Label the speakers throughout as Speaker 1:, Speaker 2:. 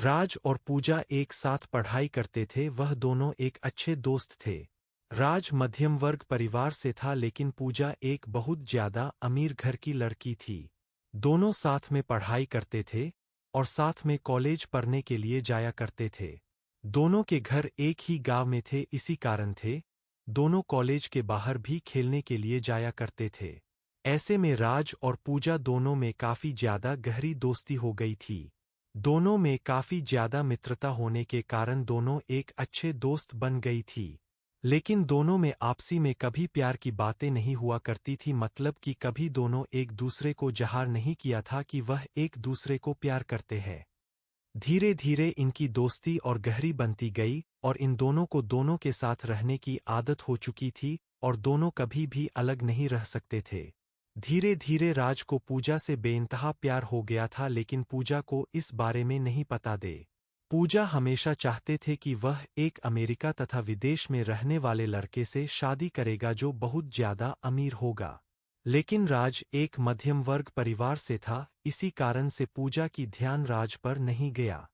Speaker 1: राज और पूजा एक साथ पढ़ाई करते थे। वह दोनों एक अच्छे दोस्त थे। राज मध्यम वर्ग परिवार से था, लेकिन पूजा एक बहुत ज्यादा अमीर घर की लड़की थी। दोनों साथ में पढ़ाई करते थे और साथ में कॉलेज पढ़ने के लिए जाया करते थे। दोनों के घर एक ही गांव में थे, इसी कारण थे दोनों कॉलेज के बाहर भी खेलने के लिए जाया करते थे। ऐसे में राज और पूजा दोनों में काफी ज्यादा गहरी दोस्ती हो गई थी। दोनों में काफी ज्यादा मित्रता होने के कारण दोनों एक अच्छे दोस्त बन गई थी। लेकिन दोनों में आपसी में कभी प्यार की बातें नहीं हुआ करती थी, मतलब कि कभी दोनों एक दूसरे को ज़ाहिर नहीं किया था कि वह एक दूसरे को प्यार करते हैं। धीरे धीरे इनकी दोस्ती और गहरी बनती गई और इन दोनों को दोनों के साथ रहने की आदत हो चुकी थी और दोनों कभी भी अलग नहीं रह सकते थे। धीरे धीरे राज को पूजा से बेइंतहा प्यार हो गया था, लेकिन पूजा को इस बारे में नहीं पता दे। पूजा हमेशा चाहते थे कि वह एक अमेरिका तथा विदेश में रहने वाले लड़के से शादी करेगा जो बहुत ज्यादा अमीर होगा। लेकिन राज एक मध्यम वर्ग परिवार से था, इसी कारण से पूजा की ध्यान राज पर नहीं गया।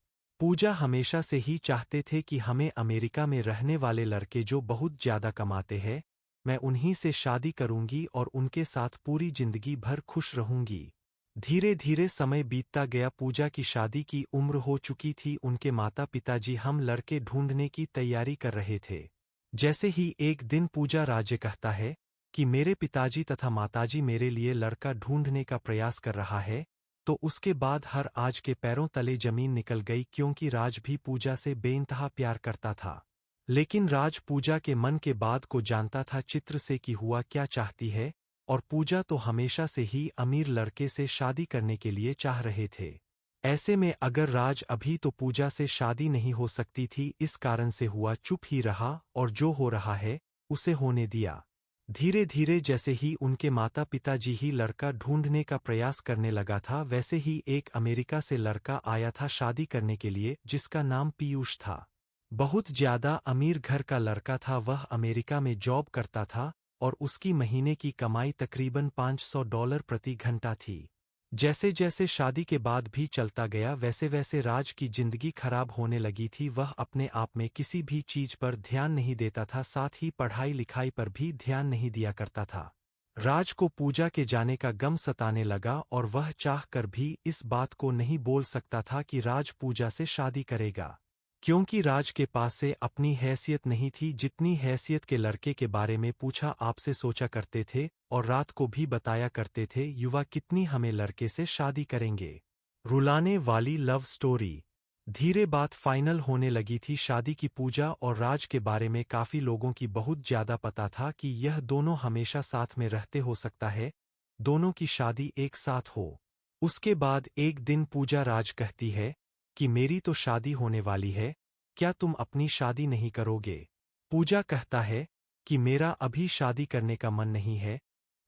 Speaker 1: पूजा हमेशा से ही चाहते थे कि हमें अमेरिका में रहने वाले लड़के जो बहुत ज्यादा कमाते हैं, मैं उन्हीं से शादी करूंगी और उनके साथ पूरी जिंदगी भर खुश रहूंगी। धीरे धीरे समय बीतता गया। पूजा की शादी की उम्र हो चुकी थी। उनके माता पिताजी हम लड़के ढूंढने की तैयारी कर रहे थे। जैसे ही एक दिन पूजा राज कहता है कि मेरे पिताजी तथा माताजी मेरे लिए लड़का ढूंढने का प्रयास कर रहा है, तो उसके बाद हर आज के पैरों तले जमीन निकल गई, क्योंकि राज भी पूजा से बेइंतहा प्यार करता था। लेकिन राज पूजा के मन के बात को जानता था चित्र से कि हुआ क्या चाहती है, और पूजा तो हमेशा से ही अमीर लड़के से शादी करने के लिए चाह रहे थे। ऐसे में अगर राज अभी तो पूजा से शादी नहीं हो सकती थी, इस कारण से हुआ चुप ही रहा और जो हो रहा है उसे होने दिया। धीरे धीरे जैसे ही उनके माता पिताजी ही लड़का ढूंढने का प्रयास करने लगा था, वैसे ही एक अमेरिका से लड़का आया था शादी करने के लिए, जिसका नाम पीयूष था। बहुत ज्यादा अमीर घर का लड़का था। वह अमेरिका में जॉब करता था और उसकी महीने की कमाई तकरीबन $500 प्रति घंटा थी। जैसे जैसे शादी के बाद भी चलता गया, वैसे वैसे राज की जिंदगी खराब होने लगी थी। वह अपने आप में किसी भी चीज पर ध्यान नहीं देता था, साथ ही पढ़ाई लिखाई पर भी ध्यान नहीं दिया करता था। राज को पूजा के जाने का गम सताने लगा और वह चाह कर भी इस बात को नहीं बोल सकता था कि राज पूजा से शादी करेगा, क्योंकि राज के पास से अपनी हैसियत नहीं थी। जितनी हैसियत के लड़के के बारे में पूछा आपसे सोचा करते थे और रात को भी बताया करते थे, युवा कितनी हमें लड़के से शादी करेंगे। रुलाने वाली लव स्टोरी। धीरे बात फाइनल होने लगी थी। शादी की पूजा और राज के बारे में काफी लोगों की बहुत ज्यादा पता था कि यह दोनों हमेशा साथ में रहते, हो सकता है दोनों की शादी एक साथ हो। उसके बाद एक दिन पूजा राज कहती है कि मेरी तो शादी होने वाली है, क्या तुम अपनी शादी नहीं करोगे? पूजा कहता है कि मेरा अभी शादी करने का मन नहीं है,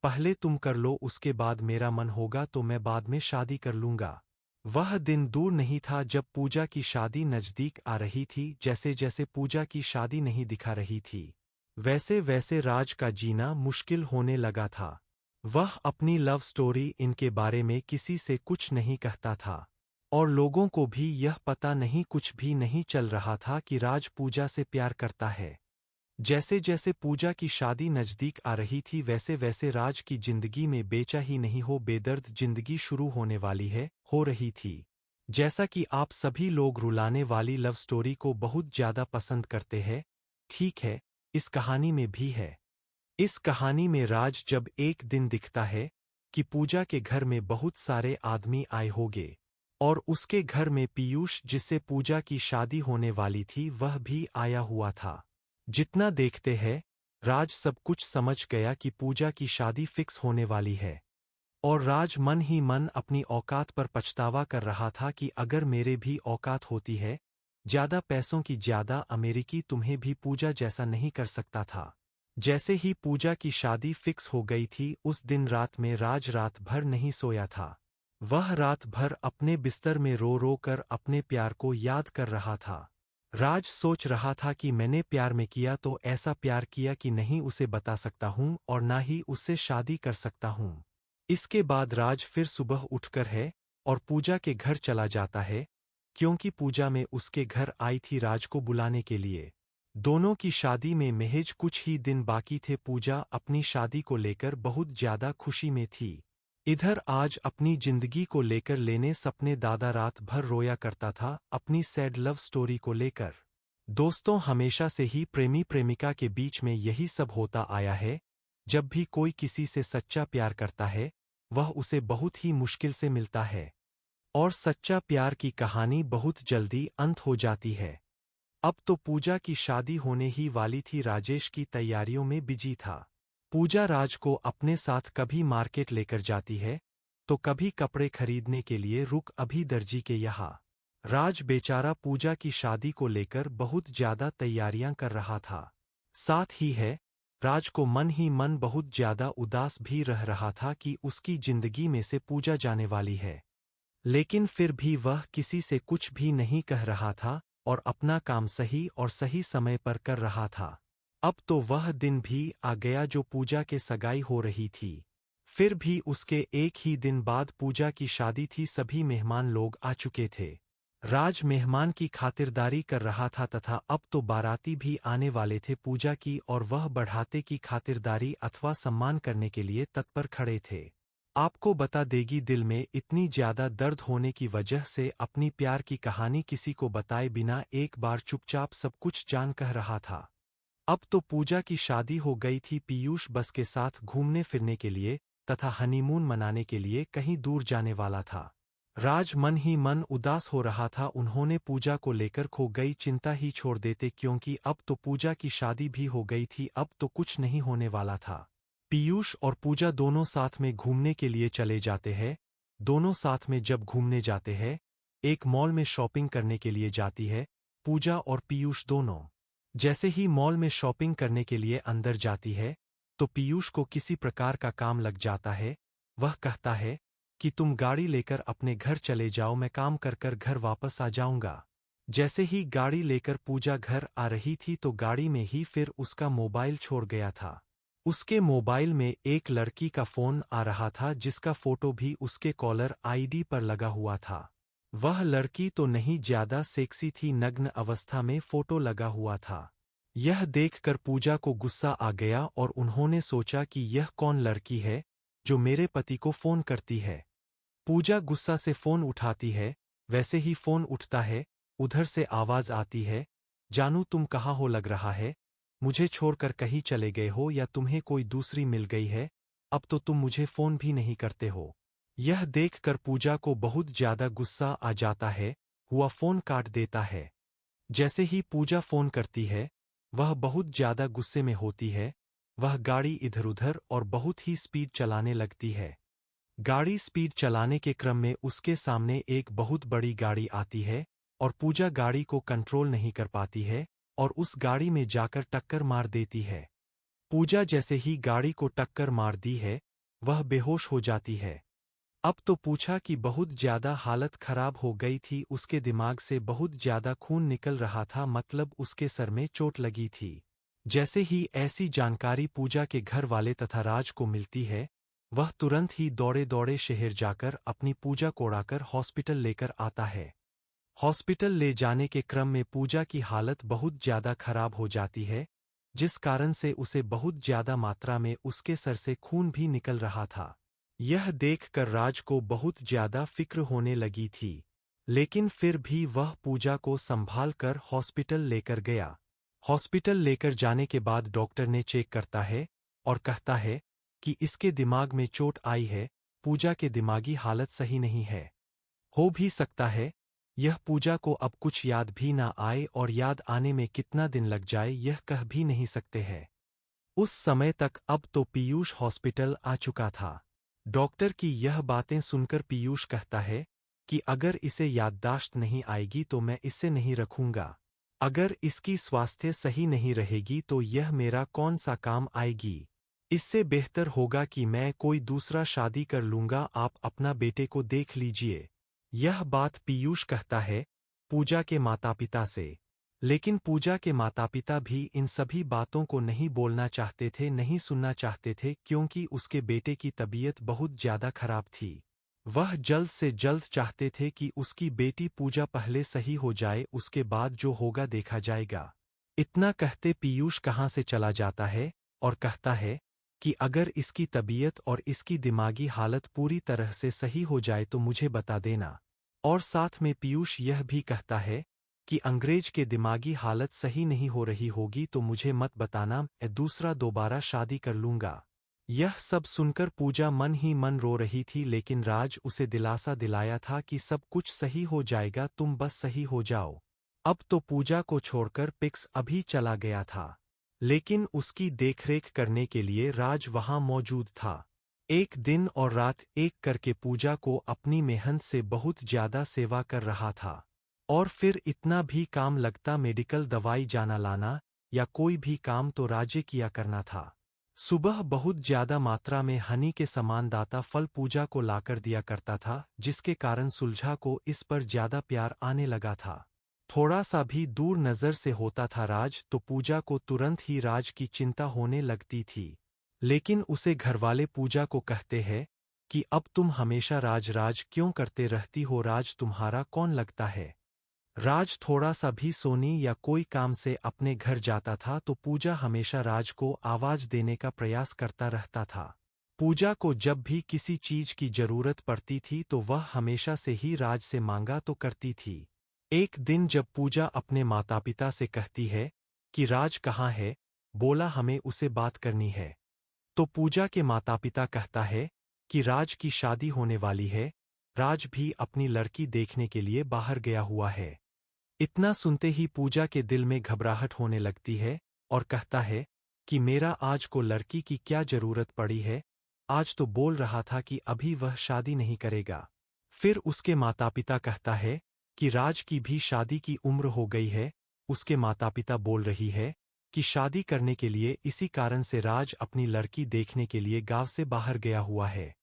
Speaker 1: पहले तुम कर लो, उसके बाद मेरा मन होगा तो मैं बाद में शादी कर लूंगा। वह दिन दूर नहीं था जब पूजा की शादी नजदीक आ रही थी। जैसे जैसे पूजा की शादी नहीं दिखा रही थी, वैसे वैसे राज का जीना मुश्किल होने लगा था। वह अपनी लव स्टोरी इनके बारे में किसी से कुछ नहीं कहता था और लोगों को भी यह पता नहीं, कुछ भी नहीं चल रहा था कि राज पूजा से प्यार करता है। जैसे जैसे पूजा की शादी नजदीक आ रही थी, वैसे वैसे राज की जिंदगी में बेचैनी नहीं हो बेदर्द जिंदगी शुरू होने वाली है, हो रही थी। जैसा कि आप सभी लोग रुलाने वाली लव स्टोरी को बहुत ज्यादा पसंद करते हैं, ठीक है, इस कहानी में भी है। इस कहानी में राज जब एक दिन दिखता है कि पूजा के घर में बहुत सारे आदमी आए होंगे और उसके घर में पीयूष, जिससे पूजा की शादी होने वाली थी, वह भी आया हुआ था। जितना देखते हैं, राज सब कुछ समझ गया कि पूजा की शादी फिक्स होने वाली है और राज मन ही मन अपनी औकात पर पछतावा कर रहा था कि अगर मेरे भी औकात होती है, ज्यादा पैसों की, ज्यादा अमेरिकी, तुम्हें भी पूजा जैसा नहीं कर सकता था। जैसे ही पूजा की शादी फिक्स हो गई थी, उस दिन रात में राज रात भर नहीं सोया था। वह रात भर अपने बिस्तर में रो रो कर अपने प्यार को याद कर रहा था। राज सोच रहा था कि मैंने प्यार में किया तो ऐसा प्यार किया कि नहीं उसे बता सकता हूँ और ना ही उससे शादी कर सकता हूँ। इसके बाद राज फिर सुबह उठकर है और पूजा के घर चला जाता है। क्योंकि पूजा में उसके घर आई थी राज को बुलाने के लिए। दोनों की शादी में महज कुछ ही दिन बाकी थे। पूजा अपनी शादी को लेकर बहुत ज्यादा खुशी में थी। इधर आज अपनी जिंदगी को लेकर लेने सपने दादा रात भर रोया करता था अपनी सैड लव स्टोरी को लेकर। दोस्तों, हमेशा से ही प्रेमी प्रेमिका के बीच में यही सब होता आया है। जब भी कोई किसी से सच्चा प्यार करता है, वह उसे बहुत ही मुश्किल से मिलता है और सच्चा प्यार की कहानी बहुत जल्दी अंत हो जाती है। अब तो पूजा की शादी होने ही वाली थी। राजेश की तैयारियों में बिजी था। पूजा राज को अपने साथ कभी मार्केट लेकर जाती है तो कभी कपड़े खरीदने के लिए रुक अभी दर्जी के यहाँ। राज बेचारा पूजा की शादी को लेकर बहुत ज्यादा तैयारियां कर रहा था। साथ ही है, राज को मन ही मन बहुत ज्यादा उदास भी रह रहा था कि उसकी जिंदगी में से पूजा जाने वाली है। लेकिन फिर भी वह किसी से कुछ भी नहीं कह रहा था और अपना काम सही और सही समय पर कर रहा था। अब तो वह दिन भी आ गया जो पूजा के सगाई हो रही थी। फिर भी उसके एक ही दिन बाद पूजा की शादी थी। सभी मेहमान लोग आ चुके थे। राज मेहमान की खातिरदारी कर रहा था तथा अब तो बाराती भी आने वाले थे पूजा की, और वह बढ़ाते की खातिरदारी अथवा सम्मान करने के लिए तत्पर खड़े थे। आपको बता देगी, दिल में इतनी ज्यादा दर्द होने की वजह से अपनी प्यार की कहानी किसी को बताए बिना एक बार चुपचाप सब कुछ जान कह रहा था। अब तो पूजा की शादी हो गई थी। पीयूष बस के साथ घूमने फिरने के लिए तथा हनीमून मनाने के लिए कहीं दूर जाने वाला था। राज मन ही मन उदास हो रहा था। उन्होंने पूजा को लेकर खो गई चिंता ही छोड़ देते, क्योंकि अब तो पूजा की शादी भी हो गई थी। अब तो कुछ नहीं होने वाला था। पीयूष और पूजा दोनों साथ में घूमने के लिए चले जाते हैं। दोनों साथ में जब घूमने जाते हैं, एक मॉल में शॉपिंग करने के लिए जाती है पूजा और पीयूष दोनों। जैसे ही मॉल में शॉपिंग करने के लिए अंदर जाती है तो पीयूष को किसी प्रकार का काम लग जाता है। वह कहता है कि तुम गाड़ी लेकर अपने घर चले जाओ, मैं काम कर कर घर वापस आ जाऊंगा। जैसे ही गाड़ी लेकर पूजा घर आ रही थी तो गाड़ी में ही फिर उसका मोबाइल छोड़ गया था। उसके मोबाइल में एक लड़की का फोन आ रहा था जिसका फोटो भी उसके कॉलर आईडी पर लगा हुआ था। वह लड़की तो नहीं ज्यादा सेक्सी थी, नग्न अवस्था में फोटो लगा हुआ था। यह देखकर पूजा को गुस्सा आ गया और उन्होंने सोचा कि यह कौन लड़की है जो मेरे पति को फोन करती है। पूजा गुस्सा से फोन उठाती है। वैसे ही फोन उठता है, उधर से आवाज आती है, जानू तुम कहाँ हो, लग रहा है मुझे छोड़कर कहीं चले गए हो या तुम्हें कोई दूसरी मिल गई है। अब तो तुम मुझे फोन भी नहीं करते हो। यह देखकर पूजा को बहुत ज्यादा गुस्सा आ जाता है। हुआ फोन काट देता है। जैसे ही पूजा फोन करती है, वह बहुत ज्यादा गुस्से में होती है। वह गाड़ी इधर उधर और बहुत ही स्पीड चलाने लगती है। गाड़ी स्पीड चलाने के क्रम में उसके सामने एक बहुत बड़ी गाड़ी आती है और पूजा गाड़ी को कंट्रोल नहीं कर पाती है और उस गाड़ी में जाकर टक्कर मार देती है। पूजा जैसे ही गाड़ी को टक्कर मार दी है, वह बेहोश हो जाती है। अब तो पूछा कि बहुत ज्यादा हालत खराब हो गई थी। उसके दिमाग से बहुत ज्यादा खून निकल रहा था, मतलब उसके सर में चोट लगी थी। जैसे ही ऐसी जानकारी पूजा के घर वाले तथा राज को मिलती है, वह तुरंत ही दौड़े दौड़े शहर जाकर अपनी पूजा को उड़ाकर हॉस्पिटल लेकर आता है। हॉस्पिटल ले जाने के क्रम में पूजा की हालत बहुत ज्यादा खराब हो जाती है, जिस कारण से उसे बहुत ज्यादा मात्रा में उसके सर से खून भी निकल रहा था। यह देखकर राज को बहुत ज्यादा फिक्र होने लगी थी, लेकिन फिर भी वह पूजा को संभाल कर हॉस्पिटल लेकर गया। हॉस्पिटल लेकर जाने के बाद डॉक्टर ने चेक करता है और कहता है कि इसके दिमाग में चोट आई है। पूजा के दिमागी हालत सही नहीं है। हो भी सकता है यह पूजा को अब कुछ याद भी ना आए, और याद आने में कितना दिन लग जाए यह कह भी नहीं सकते हैं। उस समय तक अब तो पीयूष हॉस्पिटल आ चुका था। डॉक्टर की यह बातें सुनकर पीयूष कहता है कि अगर इसे याददाश्त नहीं आएगी तो मैं इसे नहीं रखूंगा। अगर इसकी स्वास्थ्य सही नहीं रहेगी तो यह मेरा कौन सा काम आएगी। इससे बेहतर होगा कि मैं कोई दूसरा शादी कर लूंगा, आप अपना बेटे को देख लीजिए। यह बात पीयूष कहता है पूजा के माता पिता से। लेकिन पूजा के माता पिता भी इन सभी बातों को नहीं बोलना चाहते थे, नहीं सुनना चाहते थे, क्योंकि उसके बेटे की तबीयत बहुत ज्यादा खराब थी। वह जल्द से जल्द चाहते थे कि उसकी बेटी पूजा पहले सही हो जाए, उसके बाद जो होगा देखा जाएगा। इतना कहते पीयूष कहाँ से चला जाता है और कहता है कि अगर इसकी तबीयत और इसकी दिमागी हालत पूरी तरह से सही हो जाए तो मुझे बता देना। और साथ में पीयूष यह भी कहता है कि अंग्रेज के दिमागी हालत सही नहीं हो रही होगी तो मुझे मत बताना, मैं दूसरा दोबारा शादी कर लूंगा। यह सब सुनकर पूजा मन ही मन रो रही थी, लेकिन राज उसे दिलासा दिलाया था कि सब कुछ सही हो जाएगा, तुम बस सही हो जाओ। अब तो पूजा को छोड़कर पिक्स अभी चला गया था, लेकिन उसकी देखरेख करने के लिए राज वहां मौजूद था। एक दिन और रात एक करके पूजा को अपनी मेहनत से बहुत ज्यादा सेवा कर रहा था। और फिर इतना भी काम लगता, मेडिकल दवाई जाना लाना या कोई भी काम तो राजे किया करना था। सुबह बहुत ज्यादा मात्रा में हनी के समान दाता फल पूजा को लाकर दिया करता था, जिसके कारण सुलझा को इस पर ज्यादा प्यार आने लगा था। थोड़ा सा भी दूर नजर से होता था राज तो पूजा को तुरंत ही राज की चिंता होने लगती थी। लेकिन उसे घरवाले पूजा को कहते हैं कि अब तुम हमेशा राज राज क्यों करते रहती हो, राज तुम्हारा कौन लगता है। राज थोड़ा सा भी सोने या कोई काम से अपने घर जाता था तो पूजा हमेशा राज को आवाज देने का प्रयास करता रहता था। पूजा को जब भी किसी चीज की जरूरत पड़ती थी तो वह हमेशा से ही राज से मांगा तो करती थी। एक दिन जब पूजा अपने माता पिता से कहती है कि राज कहाँ है, बोला हमें उसे बात करनी है। तो पूजा के माता पिता कहता है कि राज की शादी होने वाली है, राज भी अपनी लड़की देखने के लिए बाहर गया हुआ है। इतना सुनते ही पूजा के दिल में घबराहट होने लगती है और कहता है कि मेरा आज को लड़की की क्या जरूरत पड़ी है, आज तो बोल रहा था कि अभी वह शादी नहीं करेगा। फिर उसके माता पिता कहता है कि राज की भी शादी की उम्र हो गई है। उसके माता पिता बोल रही है कि शादी करने के लिए इसी कारण से राज अपनी लड़की देखने के लिए गांव से बाहर गया हुआ है।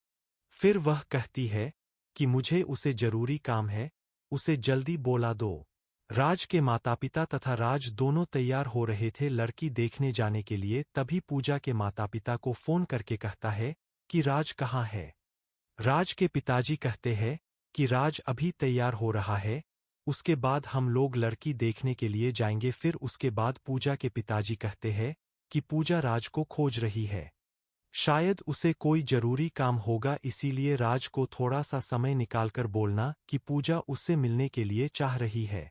Speaker 1: फिर वह कहती है कि मुझे उसे जरूरी काम है, उसे जल्दी बोला दो। राज के माता पिता तथा राज दोनों तैयार हो रहे थे लड़की देखने जाने के लिए, तभी पूजा के माता पिता को फोन करके कहता है कि राज कहाँ है। राज के पिताजी कहते हैं कि राज अभी तैयार हो रहा है, उसके बाद हम लोग लड़की देखने के लिए जाएंगे। फिर उसके बाद पूजा के पिताजी कहते हैं कि पूजा राज को खोज रही है, शायद उसे कोई जरूरी काम होगा, इसीलिए राज को थोड़ा सा समय निकालकर बोलना कि पूजा उससे मिलने के लिए चाह रही है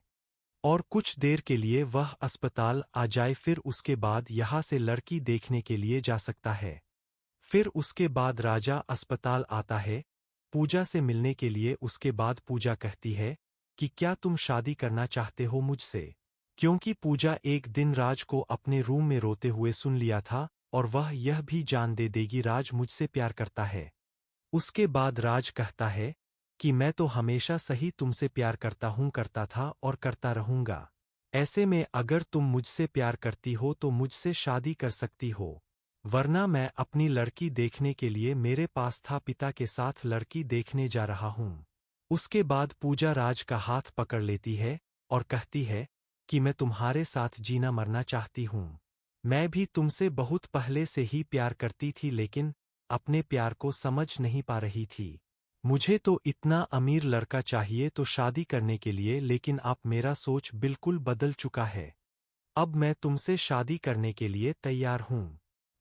Speaker 1: और कुछ देर के लिए वह अस्पताल आ जाए, फिर उसके बाद यहाँ से लड़की देखने के लिए जा सकता है। फिर उसके बाद राजा अस्पताल आता है पूजा से मिलने के लिए। उसके बाद पूजा कहती है कि क्या तुम शादी करना चाहते हो मुझसे, क्योंकि पूजा एक दिन राज को अपने रूम में रोते हुए सुन लिया था और वह यह भी जान दे देगी राज मुझसे प्यार करता है। उसके बाद राज कहता है कि मैं तो हमेशा सही तुमसे प्यार करता था और करता रहूंगा। ऐसे में अगर तुम मुझसे प्यार करती हो तो मुझसे शादी कर सकती हो, वरना मैं अपनी लड़की देखने के लिए मेरे पास था पिता के साथ लड़की देखने जा रहा हूं। उसके बाद पूजा राज का हाथ पकड़ लेती है और कहती है कि मैं तुम्हारे साथ जीना मरना चाहती हूं। मैं भी तुमसे बहुत पहले से ही प्यार करती थी, लेकिन अपने प्यार को समझ नहीं पा रही थी। मुझे तो इतना अमीर लड़का चाहिए तो शादी करने के लिए, लेकिन आप मेरा सोच बिल्कुल बदल चुका है। अब मैं तुमसे शादी करने के लिए तैयार हूं।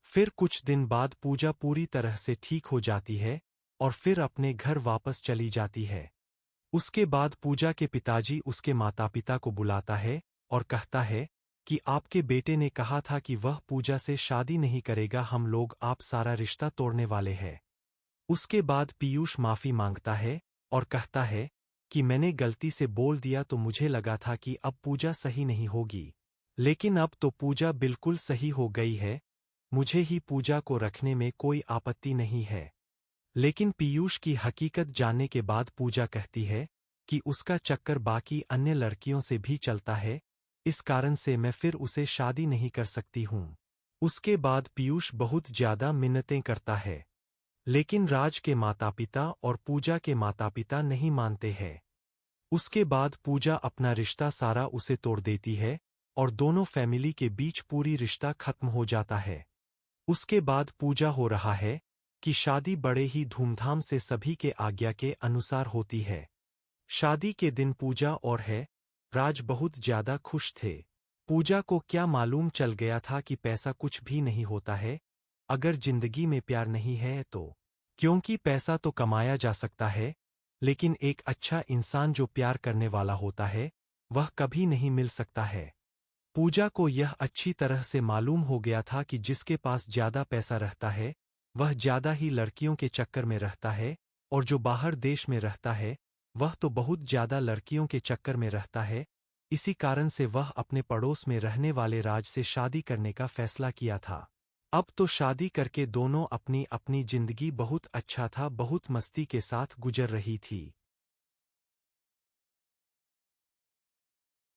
Speaker 1: फिर कुछ दिन बाद पूजा पूरी तरह से ठीक हो जाती है और फिर अपने घर वापस चली जाती है। उसके बाद पूजा के पिताजी उसके माता पिता को बुलाता है और कहता है कि आपके बेटे ने कहा था कि वह पूजा से शादी नहीं करेगा, हम लोग आप सारा रिश्ता तोड़ने वाले हैं। उसके बाद पीयूष माफी मांगता है और कहता है कि मैंने गलती से बोल दिया, तो मुझे लगा था कि अब पूजा सही नहीं होगी, लेकिन अब तो पूजा बिल्कुल सही हो गई है, मुझे ही पूजा को रखने में कोई आपत्ति नहीं है। लेकिन पीयूष की हकीकत जानने के बाद पूजा कहती है कि उसका चक्कर बाकी अन्य लड़कियों से भी चलता है, इस कारण से मैं फिर उसे शादी नहीं कर सकती हूँ। उसके बाद पीयूष बहुत ज्यादा मिन्नतें करता है, लेकिन राज के माता पिता और पूजा के माता पिता नहीं मानते हैं। उसके बाद पूजा अपना रिश्ता सारा उसे तोड़ देती है और दोनों फैमिली के बीच पूरी रिश्ता खत्म हो जाता है। उसके बाद पूजा हो रहा है कि शादी बड़े ही धूमधाम से सभी के आज्ञा के अनुसार होती है। शादी के दिन पूजा और है राज बहुत ज्यादा खुश थे। पूजा को क्या मालूम चल गया था कि पैसा कुछ भी नहीं होता है अगर जिंदगी में प्यार नहीं है तो। क्योंकि पैसा तो कमाया जा सकता है, लेकिन एक अच्छा इंसान जो प्यार करने वाला होता है वह कभी नहीं मिल सकता है। पूजा को यह अच्छी तरह से मालूम हो गया था कि जिसके पास ज्यादा पैसा रहता है वह ज्यादा ही लड़कियों के चक्कर में रहता है, और जो बाहर देश में रहता है वह तो बहुत ज्यादा लड़कियों के चक्कर में रहता है। इसी कारण से वह अपने पड़ोस में रहने वाले राज से शादी करने का फैसला किया था। अब तो शादी करके दोनों अपनी अपनी जिंदगी बहुत अच्छा था, बहुत मस्ती के साथ गुजर रही थी।